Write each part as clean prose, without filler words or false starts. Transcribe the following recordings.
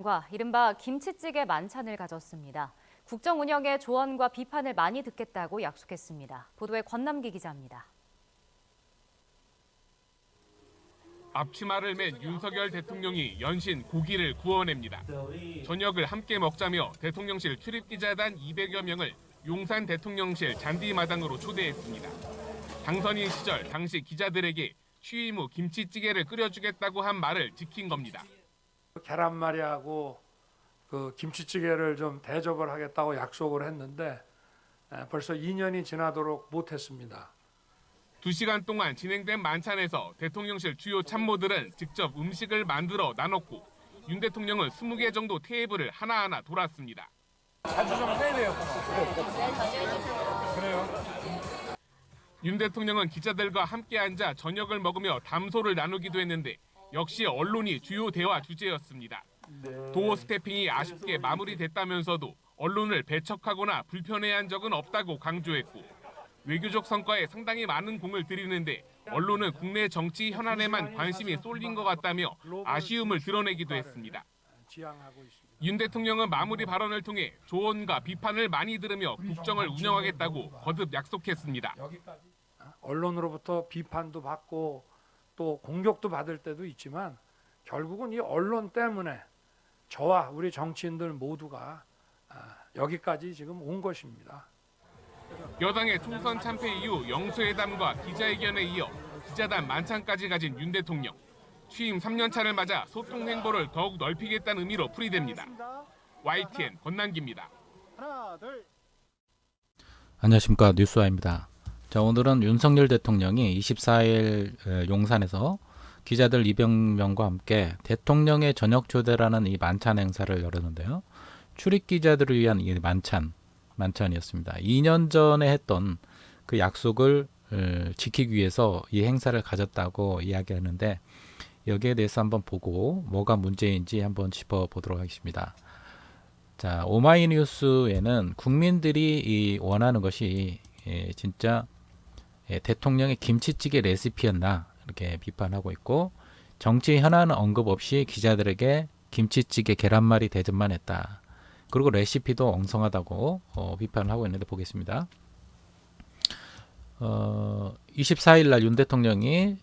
과 이른바 김치찌개 만찬을 가졌습니다. 국정 운영에 조언과 비판을 많이 듣겠다고 약속했습니다. 보도에 권남기 기자입니다. 앞치마를 맨 윤석열 대통령이 연신 고기를 구워냅니다. 저녁을 함께 먹자며 대통령실 출입기자단 200여 명을 용산 대통령실 잔디마당으로 초대했습니다. 당선인 시절 당시 기자들에게 취임 후 김치찌개를 끓여주겠다고 한 말을 지킨 겁니다. 계란말이하고 그 김치찌개를 좀 대접을 하겠다고 약속을 했는데 벌써 2년이 지나도록 못했습니다. 2시간 동안 진행된 만찬에서 대통령실 주요 참모들은 직접 음식을 만들어 나눴고 윤 대통령은 20개 정도 테이블을 하나하나 돌았습니다. 자주 좀 해야 돼요. 그래요. 윤 대통령은 기자들과 함께 앉아 저녁을 먹으며 담소를 나누기도 했는데 역시 언론이 주요 대화 주제였습니다. 도어 스태핑이 아쉽게 마무리됐다면서도 언론을 배척하거나 불편해한 적은 없다고 강조했고 외교적 성과에 상당히 많은 공을 들이는데 언론은 국내 정치 현안에만 관심이 쏠린 것 같다며 아쉬움을 드러내기도 했습니다. 윤 대통령은 마무리 발언을 통해 조언과 비판을 많이 들으며 국정을 운영하겠다고 거듭 약속했습니다. 언론으로부터 비판도 받고 또 공격도 받을 때도 있지만 결국은 이 언론 때문에 저와 우리 정치인들 모두가 여기까지 지금 온 것입니다. 여당의 총선 참패 이후 영수회담과 기자회견에 이어 기자단 만찬까지 가진 윤 대통령. 취임 3년 차를 맞아 소통 행보를 더욱 넓히겠다는 의미로 풀이됩니다. YTN 권남기입니다. 하나, 둘. 안녕하십니까, 뉴스와입니다. 자, 오늘은 윤석열 대통령이 24일 용산에서 기자들 200명과 함께 대통령의 저녁 초대라는 이 만찬 행사를 열었는데요. 출입 기자들을 위한 이 만찬이었습니다. 2년 전에 했던 그 약속을 지키기 위해서 이 행사를 가졌다고 이야기하는데 여기에 대해서 한번 보고 뭐가 문제인지 한번 짚어보도록 하겠습니다. 자, 오마이뉴스에는 국민들이 원하는 것이 진짜 대통령의 김치찌개 레시피였나 이렇게 비판하고 있고 정치 현안 언급 없이 기자들에게 김치찌개 계란말이 대접만 했다. 그리고 레시피도 엉성하다고 비판을 하고 있는데 보겠습니다. 24일 날 윤 대통령이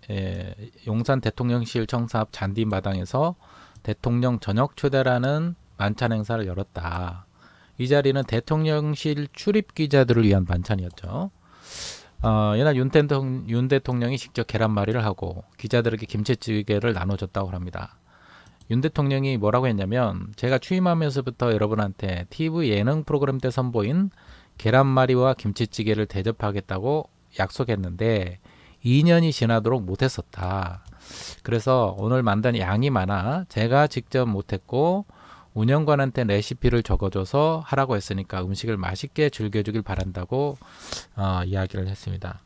용산 대통령실 청사 앞 잔디마당에서 대통령 저녁 초대라는 만찬 행사를 열었다. 이 자리는 대통령실 출입 기자들을 위한 만찬이었죠. 이날 윤 대통령이 직접 계란말이를 하고 기자들에게 김치찌개를 나눠줬다고 합니다. 윤 대통령이 뭐라고 했냐면 제가 취임하면서부터 여러분한테 TV 예능 프로그램 때 선보인 계란말이와 김치찌개를 대접하겠다고 약속했는데 2년이 지나도록 못했었다. 그래서 오늘 만든 양이 많아 제가 직접 못했고 운영관한테 레시피를 적어줘서 하라고 했으니까 음식을 맛있게 즐겨주길 바란다고 이야기를 했습니다.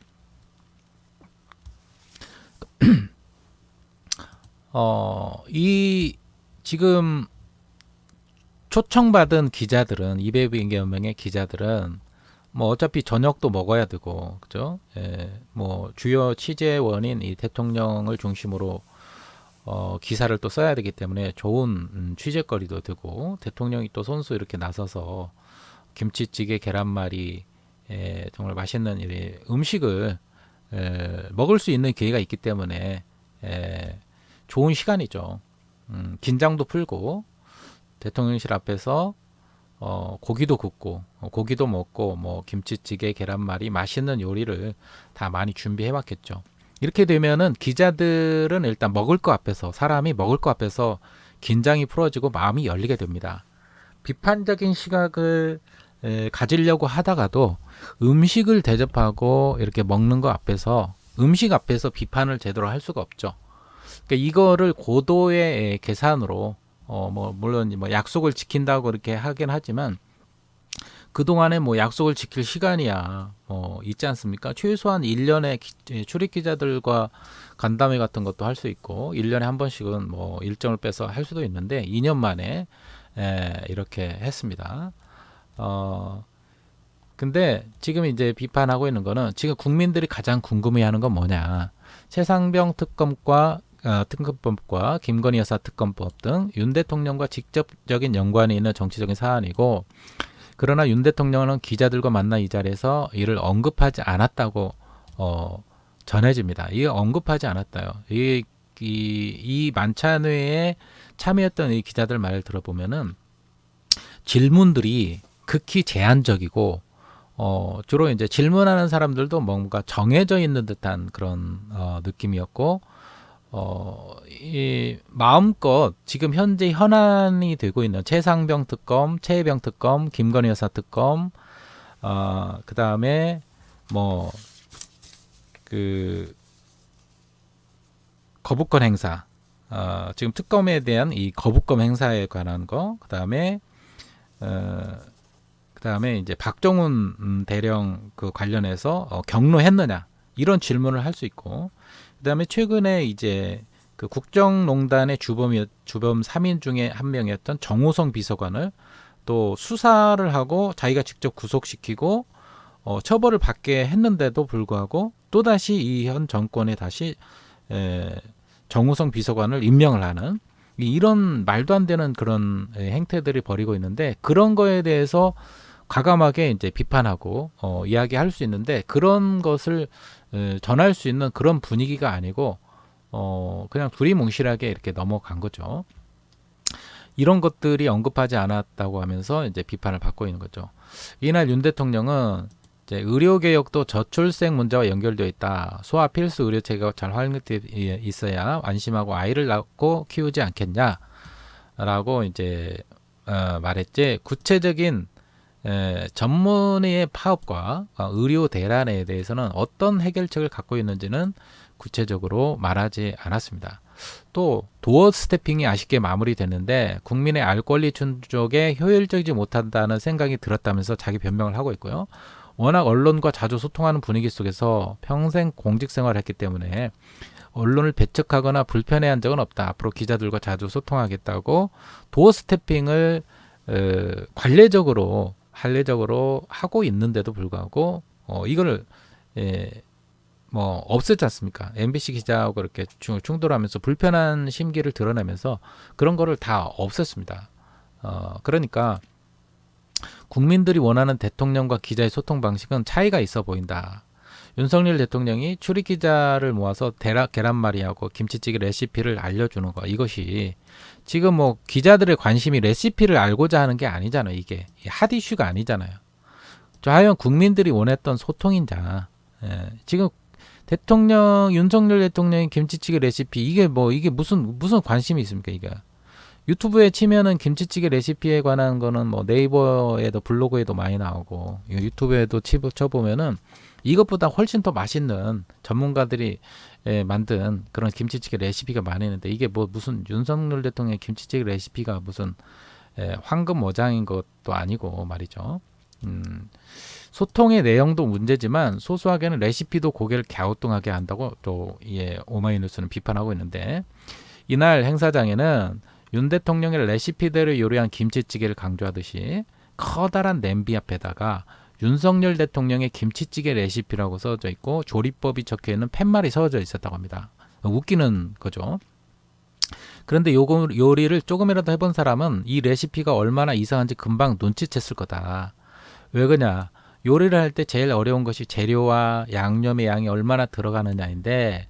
이 지금 초청받은 기자들은 200여 명의 기자들은 뭐 어차피 저녁도 먹어야 되고 그죠? 뭐 주요 취재원인 이 대통령을 중심으로 기사를 또 써야 되기 때문에 좋은 취재거리도 되고 대통령이 또 손수 이렇게 나서서 김치찌개 계란말이 정말 맛있는 음식을 먹을 수 있는 기회가 있기 때문에 좋은 시간이죠. 긴장도 풀고 대통령실 앞에서 고기도 굽고 고기도 먹고 뭐 김치찌개 계란말이 맛있는 요리를 다 많이 준비해 왔겠죠. 이렇게 되면은 기자들은 일단 먹을 거 앞에서 사람이 먹을 거 앞에서 긴장이 풀어지고 마음이 열리게 됩니다. 비판적인 시각을 가지려고 하다가도 음식을 대접하고 이렇게 먹는 거 앞에서 음식 앞에서 비판을 제대로 할 수가 없죠. 그러니까 이거를 고도의 계산으로 뭐 물론 뭐 약속을 지킨다고 그렇게 하긴 하지만 그동안에 뭐 약속을 지킬 시간이야 뭐 있지 않습니까? 최소한 1년에 출입 기자들과 간담회 같은 것도 할 수 있고 1년에 한 번씩은 뭐 일정을 빼서 할 수도 있는데 2년 만에 이렇게 했습니다. 근데 지금 이제 비판하고 있는 거는 지금 국민들이 가장 궁금해하는 건 뭐냐? 최상병 특검과 특검법과 김건희 여사 특검법 등 윤 대통령과 직접적인 연관이 있는 정치적인 사안이고, 그러나 윤 대통령은 기자들과 만나 이 자리에서 이를 언급하지 않았다고 전해집니다. 이게 언급하지 않았다요. 이 만찬회에 참여했던 이 기자들 말을 들어보면은 질문들이 극히 제한적이고, 주로 이제 질문하는 사람들도 뭔가 정해져 있는 듯한 그런 느낌이었고, 이 마음껏 지금 현재 현안이 되고 있는 최상병 특검, 최혜병 특검, 김건희 여사 특검, 그 다음에 뭐 그 거부권 행사, 지금 특검에 대한 이 거부권 행사에 관한 거, 그 다음에 이제 박정훈 대령 그 관련해서 경로했느냐, 이런 질문을 할 수 있고, 그다음에 최근에 이제 그 국정농단의 주범 3인 중에 한 명이었던 정호성 비서관을 또 수사를 하고 자기가 직접 구속시키고 처벌을 받게 했는데도 불구하고 또다시 이 현 정권에 다시 정호성 비서관을 임명을 하는 이런 말도 안 되는 그런 행태들이 벌이고 있는데, 그런 거에 대해서 과감하게 이제 비판하고 이야기할 수 있는데, 그런 것을 전할 수 있는 그런 분위기가 아니고 그냥 두리뭉실하게 이렇게 넘어간 거죠. 이런 것들이 언급하지 않았다고 하면서 이제 비판을 받고 있는 거죠. 이날 윤 대통령은 이제 의료개혁도 저출생 문제와 연결되어 있다. 소아 필수 의료체계가 잘 활용돼 있어야 안심하고 아이를 낳고 키우지 않겠냐라고 이제 말했지, 구체적인 전문의의 파업과 의료 대란에 대해서는 어떤 해결책을 갖고 있는지는 구체적으로 말하지 않았습니다. 또 도어 스태핑이 아쉽게 마무리됐는데 국민의 알 권리 충족에 효율적이지 못한다는 생각이 들었다면서 자기 변명을 하고 있고요. 워낙 언론과 자주 소통하는 분위기 속에서 평생 공직 생활을 했기 때문에 언론을 배척하거나 불편해한 적은 없다. 앞으로 기자들과 자주 소통하겠다고 도어 스태핑을 관례적으로 하고 있는데도 불구하고 이거를 뭐 없었지 않습니까? MBC 기자하고 그렇게 충돌하면서 불편한 심기를 드러내면서 그런 거를 다 없앴습니다. 그러니까 국민들이 원하는 대통령과 기자의 소통 방식은 차이가 있어 보인다. 윤석열 대통령이 출입 기자를 모아서 계란말이하고 김치찌개 레시피를 알려주는 거, 이것이 지금 뭐 기자들의 관심이 레시피를 알고자 하는 게 아니잖아요. 이게 핫 이슈가 아니잖아요. 과연 국민들이 원했던 소통인자, 지금 윤석열 대통령의 김치찌개 레시피, 이게 무슨 관심이 있습니까? 이게 유튜브에 치면은 김치찌개 레시피에 관한 거는 뭐 네이버에도 블로그에도 많이 나오고 유튜브에도 쳐보면은 이것보다 훨씬 더 맛있는 전문가들이 만든 그런 김치찌개 레시피가 많이 있는데, 이게 뭐 무슨 윤석열 대통령의 김치찌개 레시피가 무슨 황금 어장인 것도 아니고 말이죠. 소통의 내용도 문제지만 소소하게는 레시피도 고개를 갸우뚱하게 한다고 또 오마이뉴스는 비판하고 있는데, 이날 행사장에는 윤 대통령의 레시피대로 요리한 김치찌개를 강조하듯이 커다란 냄비 앞에다가 윤석열 대통령의 김치찌개 레시피라고 써져 있고 조리법이 적혀 있는 팻말이 써져 있었다고 합니다. 웃기는 거죠. 그런데 요리를 조금이라도 해본 사람은 이 레시피가 얼마나 이상한지 금방 눈치챘을 거다. 왜 그러냐? 요리를 할 때 제일 어려운 것이 재료와 양념의 양이 얼마나 들어가느냐인데,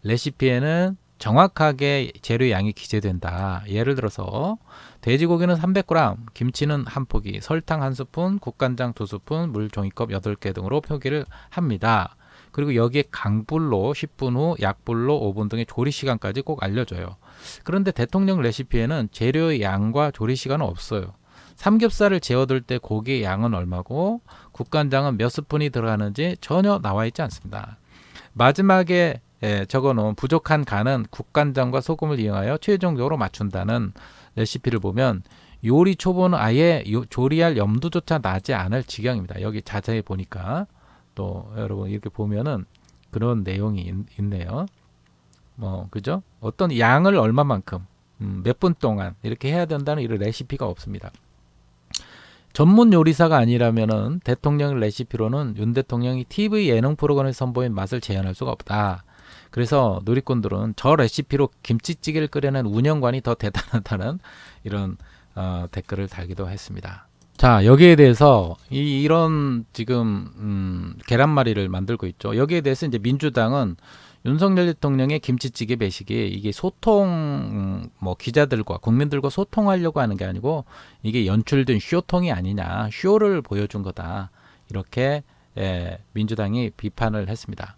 레시피에는 정확하게 재료 양이 기재된다. 예를 들어서 돼지고기는 300g, 김치는 한 포기, 설탕 1스푼, 국간장 2스푼, 물 종이컵 8개 등으로 표기를 합니다. 그리고 여기에 강불로 10분 후, 약불로 5분 등의 조리 시간까지 꼭 알려줘요. 그런데 대통령 레시피에는 재료의 양과 조리 시간은 없어요. 삼겹살을 재워둘 때 고기의 양은 얼마고 국간장은 몇 스푼이 들어가는지 전혀 나와 있지 않습니다. 마지막에 적어놓은 부족한 간은 국간장과 소금을 이용하여 최종적으로 맞춘다는 레시피를 보면 요리 초보는 아예 조리할 염두조차 나지 않을 지경입니다. 여기 자세히 보니까 또 여러분 이렇게 보면은 그런 내용이 있네요. 그죠? 어떤 양을 얼마만큼 몇 분 동안 이렇게 해야 된다는 이런 레시피가 없습니다. 전문 요리사가 아니라면은 대통령 레시피로는 윤 대통령이 TV 예능 프로그램에 선보인 맛을 재현할 수가 없다. 그래서 누리꾼들은 저 레시피로 김치찌개를 끓여낸 운영관이 더 대단하다는 이런 댓글을 달기도 했습니다. 자, 여기에 대해서 이런 지금 계란말이를 만들고 있죠. 여기에 대해서 이제 민주당은 윤석열 대통령의 김치찌개 배식이 이게 소통 기자들과 국민들과 소통하려고 하는 게 아니고 이게 연출된 쇼통이 아니냐, 쇼를 보여준 거다. 이렇게 민주당이 비판을 했습니다.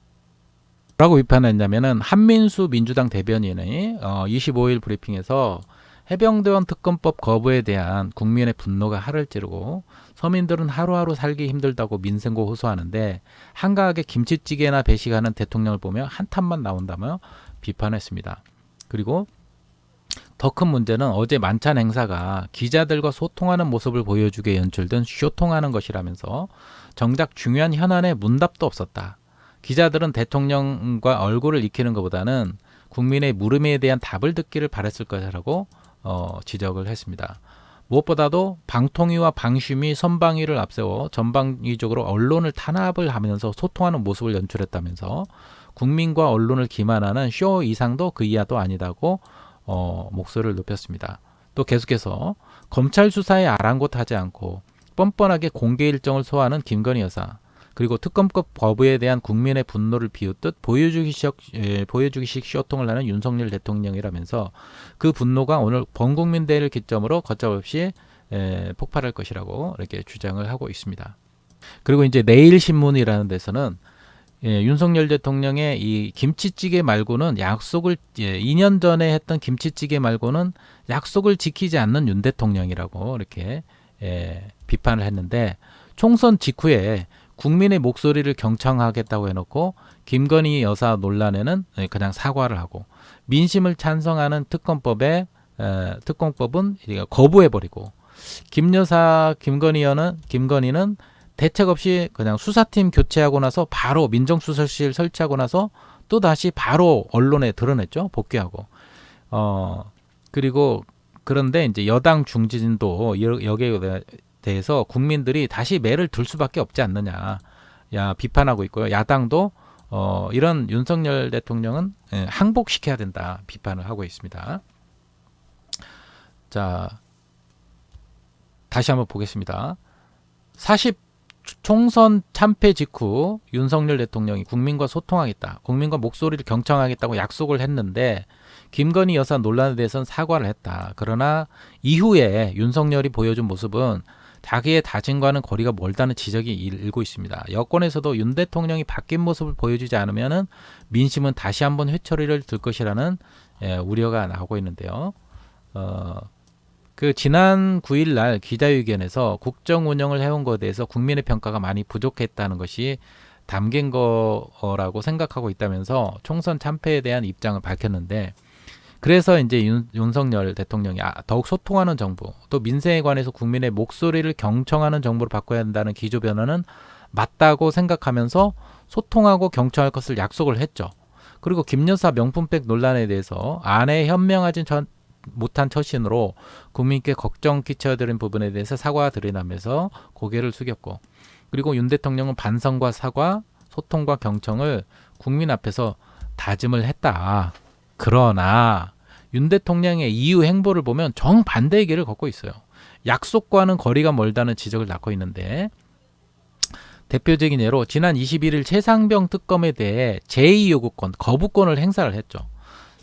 뭐라고 비판했냐면은 한민수 민주당 대변인이 25일 브리핑에서 해병대원 특검법 거부에 대한 국민의 분노가 하를 찌르고 서민들은 하루하루 살기 힘들다고 민생고 호소하는데 한가하게 김치찌개나 배식하는 대통령을 보며 한탄만 나온다며 비판했습니다. 그리고 더 큰 문제는 어제 만찬 행사가 기자들과 소통하는 모습을 보여주게 연출된 쇼통하는 것이라면서 정작 중요한 현안에 문답도 없었다. 기자들은 대통령과 얼굴을 익히는 것보다는 국민의 물음에 대한 답을 듣기를 바랬을 것이라고 지적을 했습니다. 무엇보다도 방통위와 방심위 선방위를 앞세워 전방위적으로 언론을 탄압을 하면서 소통하는 모습을 연출했다면서 국민과 언론을 기만하는 쇼 이상도 그 이하도 아니다고 목소리를 높였습니다. 또 계속해서 검찰 수사에 아랑곳하지 않고 뻔뻔하게 공개 일정을 소화하는 김건희 여사, 그리고 특검법 거부에 대한 국민의 분노를 비웃듯 보여주기식 쇼통을 하는 윤석열 대통령이라면서 그 분노가 오늘 범국민대회를 기점으로 걷잡없이 폭발할 것이라고 이렇게 주장을 하고 있습니다. 그리고 이제 내일신문이라는 데서는 윤석열 대통령의 이 김치찌개 말고는 약속을 2년 전에 했던 김치찌개 말고는 약속을 지키지 않는 윤 대통령이라고 이렇게 비판을 했는데 총선 직후에 국민의 목소리를 경청하겠다고 해놓고 김건희 여사 논란에는 그냥 사과를 하고 민심을 찬성하는 특검법은 거부해버리고 김 여사 김건희는 대책 없이 그냥 수사팀 교체하고 나서 바로 민정수석실 설치하고 나서 또 다시 바로 언론에 드러냈죠. 복귀하고 그리고 그런데 이제 여당 중진도 여기에 대해서 국민들이 다시 매를 들 수밖에 없지 않느냐 비판하고 있고요. 야당도 이런 윤석열 대통령은 항복시켜야 된다 비판을 하고 있습니다. 자, 다시 한번 보겠습니다. 총선 참패 직후 윤석열 대통령이 국민과 소통하겠다, 국민과 목소리를 경청하겠다고 약속을 했는데 김건희 여사 논란에 대해서는 사과를 했다. 그러나 이후에 윤석열이 보여준 모습은 자기의 다짐과는 거리가 멀다는 지적이 일고 있습니다. 여권에서도 윤 대통령이 바뀐 모습을 보여주지 않으면 민심은 다시 한번 회초리를 들 것이라는 우려가 나오고 있는데요. 지난 9일 날 기자회견에서 국정 운영을 해온 것에 대해서 국민의 평가가 많이 부족했다는 것이 담긴 거라고 생각하고 있다면서 총선 참패에 대한 입장을 밝혔는데, 그래서 이제 윤석열 대통령이 더욱 소통하는 정부, 또 민생에 관해서 국민의 목소리를 경청하는 정부로 바꿔야 한다는 기조 변화는 맞다고 생각하면서 소통하고 경청할 것을 약속을 했죠. 그리고 김 여사 명품백 논란에 대해서 아내 현명하지 못한 처신으로 국민께 걱정 끼쳐드린 부분에 대해서 사과드리라면서 고개를 숙였고, 그리고 윤 대통령은 반성과 사과, 소통과 경청을 국민 앞에서 다짐을 했다. 그러나 윤 대통령의 이후 행보를 보면 정반대의 길을 걷고 있어요. 약속과는 거리가 멀다는 지적을 낳고 있는데, 대표적인 예로 지난 21일 최상병 특검에 대해 제2요구권, 거부권을 행사를 했죠.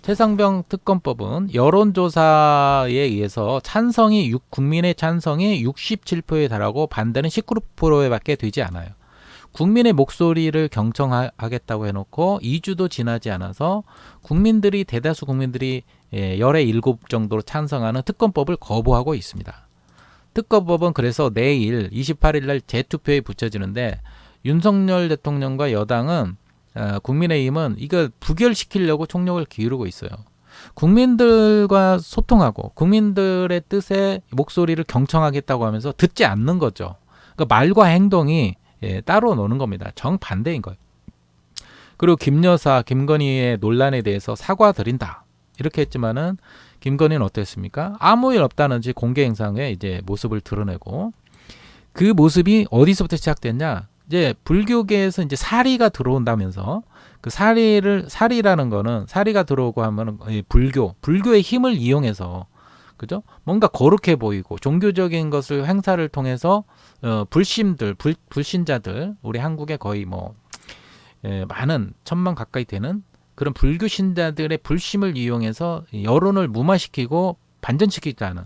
최상병 특검법은 여론조사에 의해서 국민의 찬성이 67%에 달하고 반대는 19%에 밖에 되지 않아요. 국민의 목소리를 경청하겠다고 해놓고 2주도 지나지 않아서 대다수 국민들이 열의 7 정도로 찬성하는 특검법을 거부하고 있습니다. 특검법은 그래서 내일 28일 날 재투표에 붙여지는데, 윤석열 대통령과 여당은 국민의힘은 이걸 부결시키려고 총력을 기울이고 있어요. 국민들과 소통하고 국민들의 뜻에 목소리를 경청하겠다고 하면서 듣지 않는 거죠. 그러니까 말과 행동이 따로 노는 겁니다. 정반대인 거예요. 그리고 김 여사, 김건희의 논란에 대해서 사과드린다 이렇게 했지만은 김건희는 어땠습니까? 아무 일 없다는 지 공개 행사에 이제 모습을 드러내고, 그 모습이 어디서부터 시작됐냐? 이제 불교계에서 이제 사리가 들어온다면서 그 사리라는 거는 사리가 들어오고 하면은 이 불교의 힘을 이용해서 그죠? 뭔가 거룩해 보이고 종교적인 것을 행사를 통해서 불신자들 우리 한국에 거의 뭐 많은 1,000만 가까이 되는 그런 불교 신자들의 불심을 이용해서 여론을 무마시키고 반전시키자는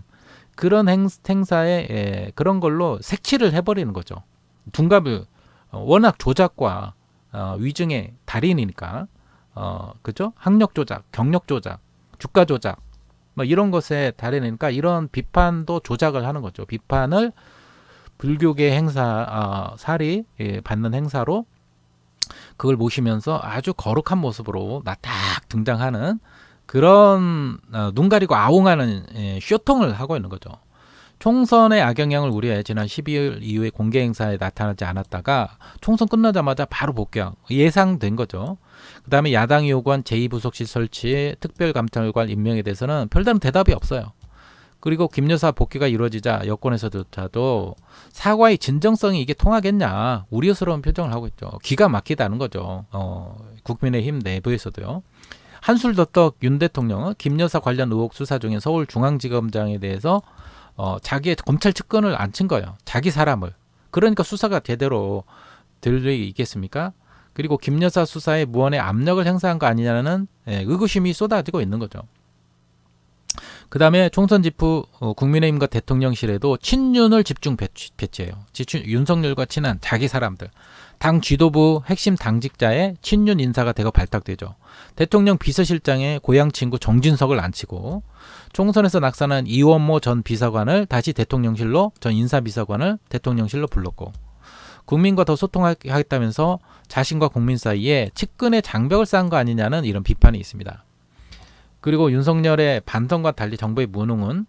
그런 행사에 그런 걸로 색칠을 해버리는 거죠. 둔갑을 워낙 조작과 위증의 달인이니까 그죠? 학력 조작, 경력 조작, 주가 조작 뭐 이런 것에 달인이니까 이런 비판도 조작을 하는 거죠. 비판을 불교계 행사 살이 받는 행사로 그걸 모시면서 아주 거룩한 모습으로 딱 등장하는 그런 눈 가리고 아웅하는 쇼통을 하고 있는 거죠. 총선의 악영향을 우려해 지난 12월 이후에 공개 행사에 나타나지 않았다가 총선 끝나자마자 바로 복귀한 예상된 거죠. 그 다음에 야당이 요구한 제2부속실 설치, 특별감찰관 임명에 대해서는 별다른 대답이 없어요. 그리고 김 여사 복귀가 이루어지자 여권에서조차도 사과의 진정성이 이게 통하겠냐 우려스러운 표정을 하고 있죠. 기가 막히다는 거죠. 국민의힘 내부에서도요. 한술 더 떡 윤 대통령은 김 여사 관련 의혹 수사 중에 서울중앙지검장에 대해서 자기의 검찰 측근을 안 친 거예요. 자기 사람을. 그러니까 수사가 제대로 될 일이 있겠습니까? 그리고 김 여사 수사에 무언의 압력을 행사한 거 아니냐는 의구심이 쏟아지고 있는 거죠. 그 다음에 총선 직후 국민의힘과 대통령실에도 친윤을 집중 배치해요. 윤석열과 친한 자기 사람들. 당 지도부 핵심 당직자의 친윤 인사가 대거 발탁되죠. 대통령 비서실장에 고향 친구 정진석을 앉히고 총선에서 낙선한 이원모 전 비서관을 다시 대통령실로 전 인사비서관을 대통령실로 불렀고 국민과 더 소통하겠다면서 자신과 국민 사이에 측근의 장벽을 쌓은 거 아니냐는 이런 비판이 있습니다. 그리고 윤석열의 반성과 달리 정부의 무능은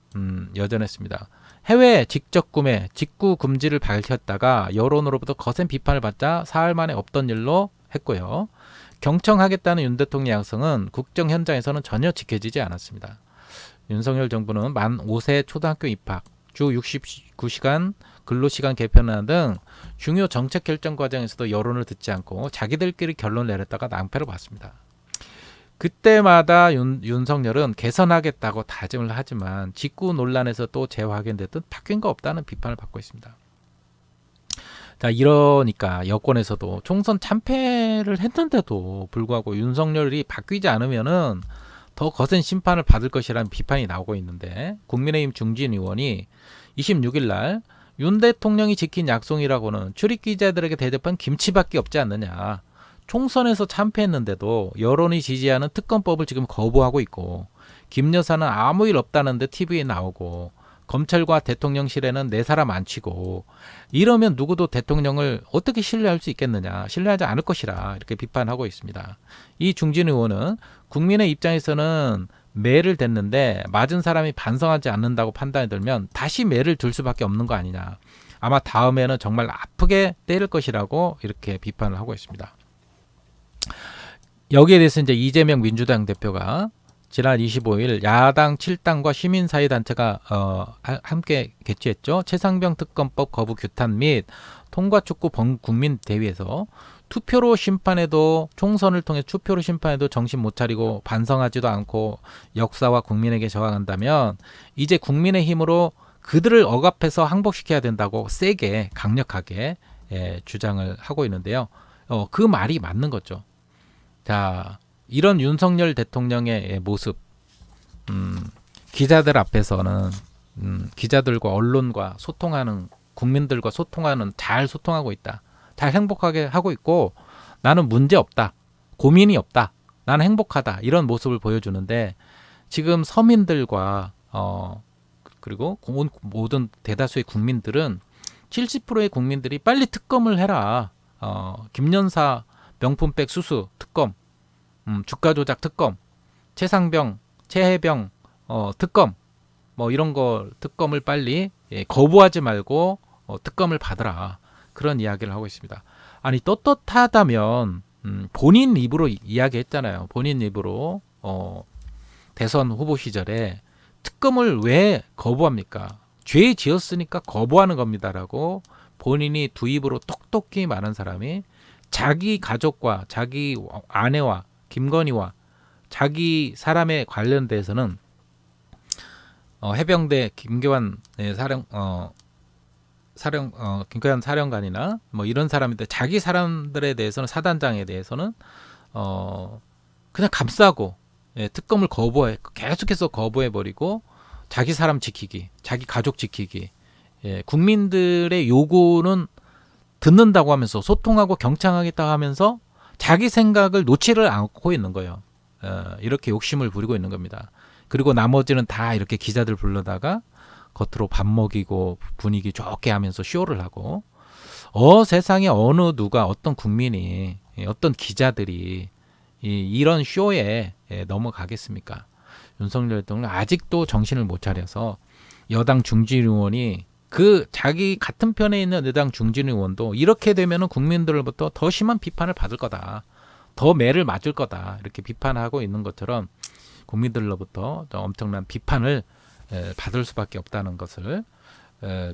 여전했습니다. 해외 직접 구매, 직구 금지를 밝혔다가 여론으로부터 거센 비판을 받자 사흘 만에 없던 일로 했고요. 경청하겠다는 윤 대통령 약속은 국정 현장에서는 전혀 지켜지지 않았습니다. 윤석열 정부는 만 5세 초등학교 입학, 주 69시간 근로시간 개편안 등 중요 정책 결정 과정에서도 여론을 듣지 않고 자기들끼리 결론 내렸다가 낭패를 봤습니다. 그때마다 윤석열은 개선하겠다고 다짐을 하지만 직구 논란에서 또 재확인됐듯 바뀐 거 없다는 비판을 받고 있습니다. 자, 이러니까 여권에서도 총선 참패를 했는데도 불구하고 윤석열이 바뀌지 않으면은 더 거센 심판을 받을 것이라는 비판이 나오고 있는데 국민의힘 중진 의원이 26일 날 윤 대통령이 지킨 약속이라고는 출입기자들에게 대접한 김치밖에 없지 않느냐. 총선에서 참패했는데도 여론이 지지하는 특검법을 지금 거부하고 있고 김 여사는 아무 일 없다는데 TV에 나오고 검찰과 대통령실에는 네 사람 안 치고 이러면 누구도 대통령을 어떻게 신뢰할 수 있겠느냐. 신뢰하지 않을 것이라 이렇게 비판하고 있습니다. 이 중진 의원은 국민의 입장에서는 매를 댔는데 맞은 사람이 반성하지 않는다고 판단이 들면 다시 매를 들 수밖에 없는 거 아니냐. 아마 다음에는 정말 아프게 때릴 것이라고 이렇게 비판을 하고 있습니다. 여기에 대해서 이제 이재명 민주당 대표가 지난 25일 야당 7당과 시민사회단체가 함께 개최했죠. 최상병 특검법 거부 규탄 및 통과촉구 국민대회에서 투표로 심판해도 총선을 통해 투표로 심판해도 정신 못 차리고 반성하지도 않고 역사와 국민에게 저항한다면 이제 국민의힘으로 그들을 억압해서 항복시켜야 된다고 세게 강력하게 주장을 하고 있는데요. 그 말이 맞는 거죠. 자, 이런 윤석열 대통령의 모습, 기자들 앞에서는 기자들과 언론과 소통하는 국민들과 소통하는 잘 소통하고 있다. 잘 행복하게 하고 있고 나는 문제 없다. 고민이 없다. 나는 행복하다. 이런 모습을 보여주는데 지금 서민들과 그리고 모든 대다수의 국민들은 70%의 국민들이 빨리 특검을 해라. 김연사 명품백 수수 특검, 주가 조작 특검, 최상병, 최혜병 특검, 뭐 이런 거 특검을 빨리 거부하지 말고 특검을 받으라. 그런 이야기를 하고 있습니다. 아니 떳떳하다면 본인 입으로 이야기했잖아요. 본인 입으로 대선 후보 시절에 특검을 왜 거부합니까? 죄 지었으니까 거부하는 겁니다라고 본인이 두 입으로 똑똑히 말한 사람이 자기 가족과 자기 아내와 김건희와 자기 사람에 관련돼서는 해병대 김교환 김교환 사령관이나 뭐 이런 사람인데 자기 사람들에 대해서는 사단장에 대해서는 그냥 감싸고 특검을 계속해서 거부해 버리고 자기 사람 지키기, 자기 가족 지키기, 국민들의 요구는 듣는다고 하면서 소통하고 경청하겠다고 하면서 자기 생각을 놓지를 않고 있는 거예요. 이렇게 욕심을 부리고 있는 겁니다. 그리고 나머지는 다 이렇게 기자들 불러다가 겉으로 밥 먹이고 분위기 좋게 하면서 쇼를 하고 세상에 어느 누가 어떤 국민이 어떤 기자들이 이런 쇼에 넘어가겠습니까? 윤석열 대통령 아직도 정신을 못 차려서 여당 중진 의원이 그 자기 같은 편에 있는 여당 중진 의원도 이렇게 되면은 국민들로부터 더 심한 비판을 받을 거다. 더 매를 맞을 거다. 이렇게 비판하고 있는 것처럼 국민들로부터 엄청난 비판을 받을 수밖에 없다는 것을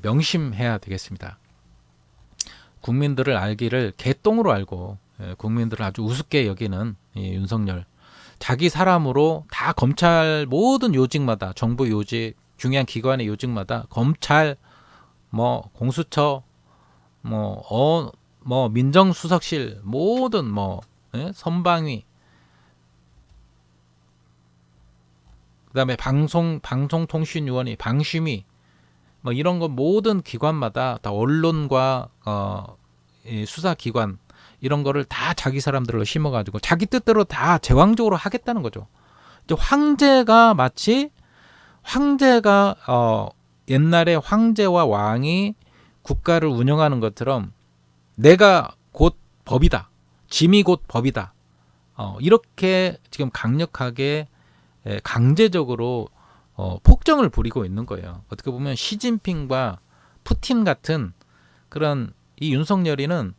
명심해야 되겠습니다. 국민들을 알기를 개똥으로 알고 국민들을 아주 우습게 여기는 이 윤석열, 자기 사람으로 다 검찰 모든 요직마다 정부 요직, 중요한 기관의 요직마다 검찰, 뭐 공수처, 뭐 민정수석실 모든 선방위, 그다음에 방송통신위원회, 방심위, 뭐 이런 거 모든 기관마다 다 언론과 이 수사기관 이런 거를 다 자기 사람들로 심어가지고 자기 뜻대로 다 제왕적으로 하겠다는 거죠. 이제 황제가 옛날에 황제와 왕이 국가를 운영하는 것처럼 내가 곧 법이다, 짐이 곧 법이다. 이렇게 지금 강력하게 강제적으로 폭정을 부리고 있는 거예요. 어떻게 보면 시진핑과 푸틴 같은 그런 이 윤석열이는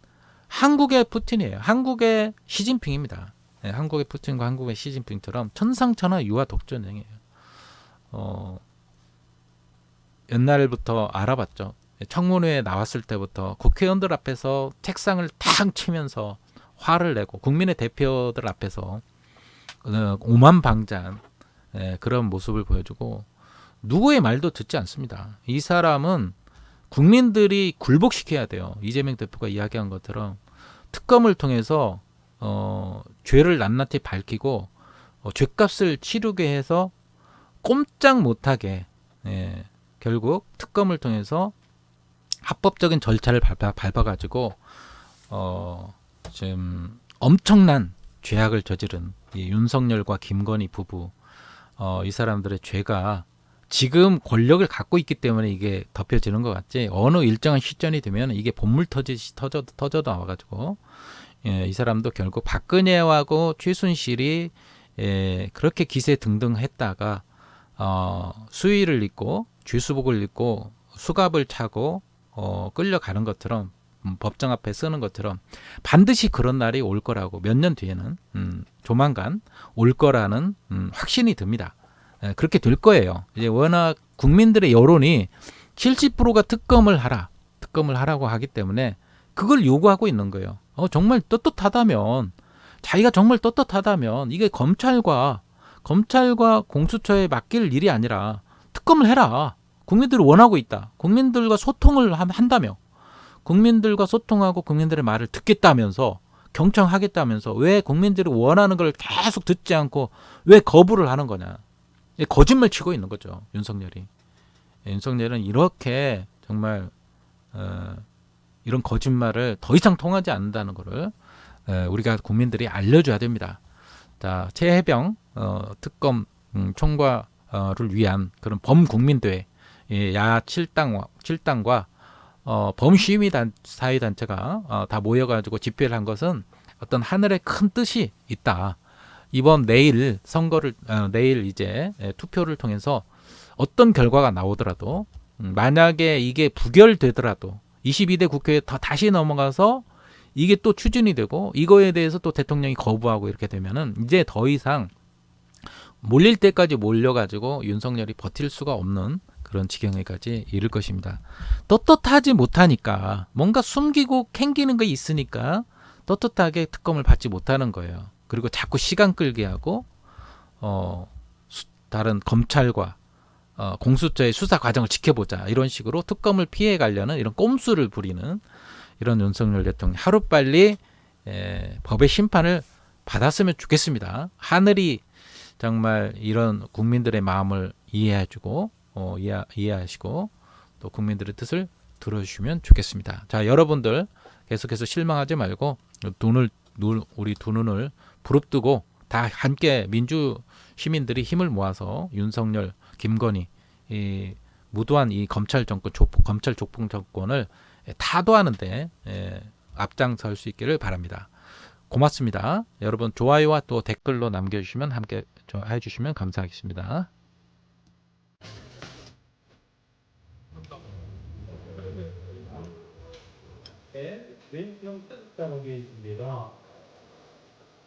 한국의 푸틴이에요. 한국의 시진핑입니다. 한국의 푸틴과 한국의 시진핑처럼 천상천하 유아 독전형이에요. 옛날부터 알아봤죠. 청문회에 나왔을 때부터 국회의원들 앞에서 책상을 탁 치면서 화를 내고 국민의 대표들 앞에서 오만방자한 그런 모습을 보여주고 누구의 말도 듣지 않습니다. 이 사람은 국민들이 굴복시켜야 돼요. 이재명 대표가 이야기한 것처럼 특검을 통해서 죄를 낱낱이 밝히고 죄값을 치르게 해서 꼼짝 못하게 결국 특검을 통해서 합법적인 절차를 밟아가지고 지금 엄청난 죄악을 저지른 이 윤석열과 김건희 부부, 이 사람들의 죄가 지금 권력을 갖고 있기 때문에 이게 덮여지는 것 같지, 어느 일정한 시점이 되면 이게 본물 터져 나와가지고 이 사람도 결국 박근혜하고 최순실이 그렇게 기세등등했다가 수위를 잇고 죄수복을 입고 수갑을 차고 끌려가는 것처럼 법정 앞에 쓰는 것처럼 반드시 그런 날이 올 거라고, 몇 년 뒤에는 조만간 올 거라는 확신이 듭니다. 그렇게 될 거예요. 이제 워낙 국민들의 여론이 70%가 특검을 하라고 하기 때문에 그걸 요구하고 있는 거예요. 정말 떳떳하다면, 자기가 정말 떳떳하다면 이게 검찰과 공수처에 맡길 일이 아니라 특검을 해라. 국민들이 원하고 있다. 국민들과 소통을 한다며, 국민들과 소통하고 국민들의 말을 듣겠다면서, 경청하겠다면서 왜 국민들이 원하는 걸 계속 듣지 않고 왜 거부를 하는 거냐. 거짓말 치고 있는 거죠, 윤석열이. 윤석열은 이렇게 정말 이런 거짓말을 더 이상 통하지 않는다는 것을 우리가 국민들이 알려줘야 됩니다. 자, 최혜병 특검 총괄을 위한 그런 범국민대회, 야 7당과 범시위 사회단체가 다 모여가지고 집회를 한 것은 어떤 하늘의 큰 뜻이 있다. 이번 내일 이제 투표를 통해서 어떤 결과가 나오더라도, 만약에 이게 부결되더라도 22대 국회에 다시 넘어가서 이게 또 추진이 되고 이거에 대해서 또 대통령이 거부하고 이렇게 되면은 이제 더 이상 몰릴 때까지 몰려가지고 윤석열이 버틸 수가 없는 그런 지경에까지 이를 것입니다. 떳떳하지 못하니까, 뭔가 숨기고 캥기는 게 있으니까 떳떳하게 특검을 받지 못하는 거예요. 그리고 자꾸 시간 끌게 하고 다른 검찰과 공수처의 수사 과정을 지켜보자 이런 식으로 특검을 피해 가려는 이런 꼼수를 부리는 이런 윤석열 대통령 하루빨리 법의 심판을 받았으면 좋겠습니다. 하늘이 정말 이런 국민들의 마음을 이해해주고 이해하시고 또 국민들의 뜻을 들어주시면 좋겠습니다. 자, 여러분들 계속해서 실망하지 말고 우리 두 눈을 부릅뜨고 다 함께 민주 시민들이 힘을 모아서 윤석열, 김건희 이 무도한 이 검찰 족봉 정권을 타도하는데 앞장설 수 있기를 바랍니다. 고맙습니다. 여러분 좋아요와 또 댓글로 남겨주시면 함께 해주시면 감사하겠습니다.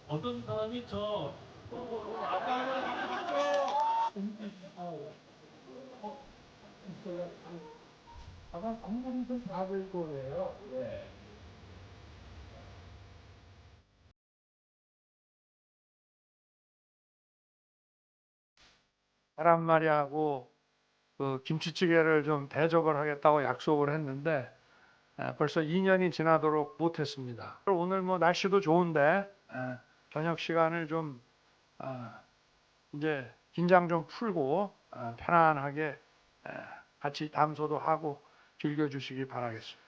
어떤 사람이 저 계란말이하고 그 김치찌개를 좀 대접을 하겠다고 약속을 했는데 벌써 2년이 지나도록 못했습니다. 오늘 뭐 날씨도 좋은데 저녁 시간을 좀 이제 긴장 좀 풀고 편안하게 같이 담소도 하고 즐겨주시기 바라겠습니다.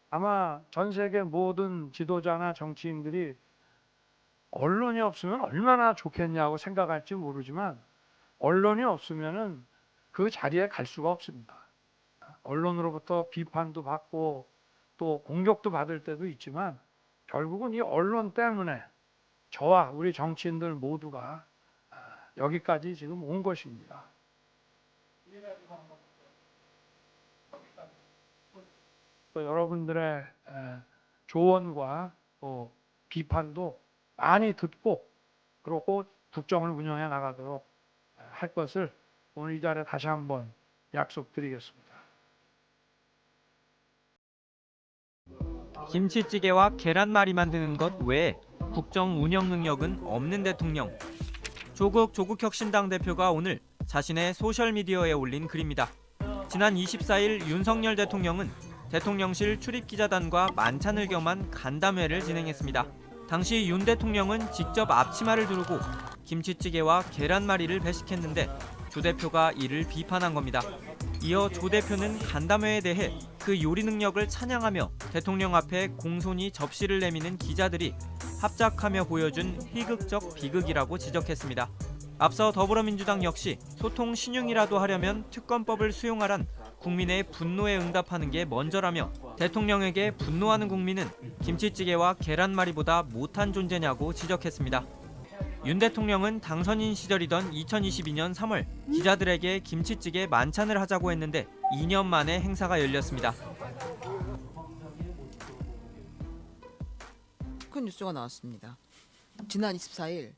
아마 전 세계 모든 지도자나 정치인들이 언론이 없으면 얼마나 좋겠냐고 생각할지 모르지만 언론이 없으면은 그 자리에 갈 수가 없습니다. 언론으로부터 비판도 받고 또 공격도 받을 때도 있지만 결국은 이 언론 때문에 저와 우리 정치인들 모두가 여기까지 지금 온 것입니다. 또 여러분들의 조언과 또 비판도 많이 듣고 그리고 국정을 운영해 나가도록 할 것을 오늘 이 자리에 다시 한번 약속드리겠습니다. 김치찌개와 계란말이 만드는 것 외에 국정 운영 능력은 없는 대통령. 조국 혁신당 대표가 오늘 자신의 소셜미디어에 올린 글입니다. 지난 24일 윤석열 대통령은 대통령실 출입기자단과 만찬을 겸한 간담회를 진행했습니다. 당시 윤 대통령은 직접 앞치마를 두르고 김치찌개와 계란말이를 배식했는데 조 대표가 이를 비판한 겁니다. 이어 조 대표는 간담회에 대해 그 요리 능력을 찬양하며 대통령 앞에 공손히 접시를 내미는 기자들이 합작하며 보여준 희극적 비극이라고 지적했습니다. 앞서 더불어민주당 역시 소통 신용이라도 하려면 특검법을 수용하란 국민의 분노에 응답하는 게 먼저라며 대통령에게 분노하는 국민은 김치찌개와 계란말이보다 못한 존재냐고 지적했습니다. 윤 대통령은 당선인 시절이던 2022년 3월 기자들에게 김치찌개 만찬을 하자고 했는데 2년 만에 행사가 열렸습니다. 큰 뉴스가 나왔습니다. 지난 24일